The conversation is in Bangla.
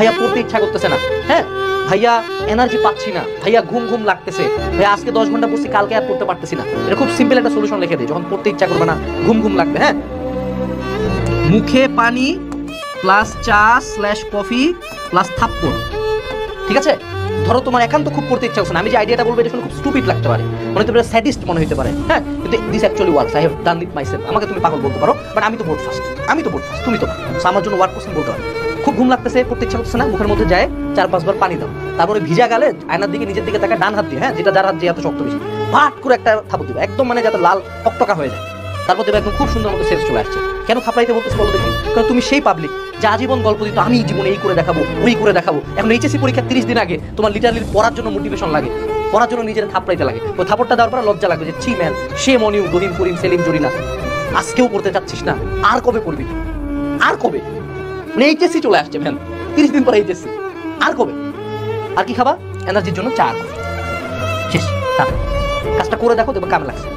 ভাইয়া পড়তে ইচ্ছা করতেছে না, হ্যাঁ ভাইয়া এনার্জি পাচ্ছি না, ভাইয়া ঘুম ঘুম লাগতেছে, ভাইয়া আজকে 10 ঘন্টা পড়ছি কালকে আর পড়তে পারতেছি না, এটা খুব সিম্পল একটা সলিউশন লিখে দেয় যখন পড়তে ইচ্ছা করবে না, ঘুম ঘুম লাগবে। হ্যাঁ, মুখে পানি প্লাস চা স্ল্যাশ কফি প্লাস থাপ্পড়। ঠিক আছে, ধরো তোমার একান্ত খুব পড়তে ইচ্ছা হচ্ছে না, আমি যে আইডিয়াটা বলবো এটা শুনে খুব স্টুপিড লাগতে পারে, মনে হতে পারে স্যাডিস্ট মনে হতে পারে, হ্যাঁ কিন্তু this actually works, I have done it myself. আমাকে তুমি পাগল বলতে পারো, বাট আমি তো বোর্ড ফার্স্ট, তুমি তো আমার জন্য ওয়ার্ক করছেন বলতে পারো। খুব ঘুম লাগতেছে, পড়তে ইচ্ছা করতেছে না, মুখের মধ্যে যায় 4-5 বার পানি দাও, তারপরে ভিজা গালে আয়নার দিকে নিজের দিকে তাকা, ডান হাত দিয়ে, হ্যাঁ যেটা যার হাত দিয়ে এত শক্ত বেশি, ভাট করে একটা থাপড় দিবে একদম, মানে যাতে লাল টকটকা হয়ে যায়, তারপর দেখবে একদম খুব সুন্দর মতো সেন্স চলে আসছে। কেন খাপড়াইতে বলতেছি বলো দেখি? কারণ তুমি সেই পাবলিক যা আজীবন গল্প দিত আমি জীবনে এই করে দেখাবো ওই করে দেখাবো, এখন এইচএসসি পরীক্ষা 30 দিন আগে তোমার লিটারালি পড়ার জন্য মোটিভেশন লাগে, পড়ার জন্য নিজের থাপড়াইতে লাগে, ওই থাপড়টা দেওয়ার পর লজ্জা লাগবে যে ছি ম্যান, সে মনিউ রহিম করিম সেলিম জরিনা, আজকেও পড়তে চাচ্ছিস না, আর কবে পড়বি, আর কবে, মানে এইচএসসি চলে আসছে ম্যান, 30 দিন পর এইচএসসি, আর কবে, আর কি খাবা? এনার্জির জন্য চা, শেষ, কাজটা করে দেখো দেখবে কামে লাগছে।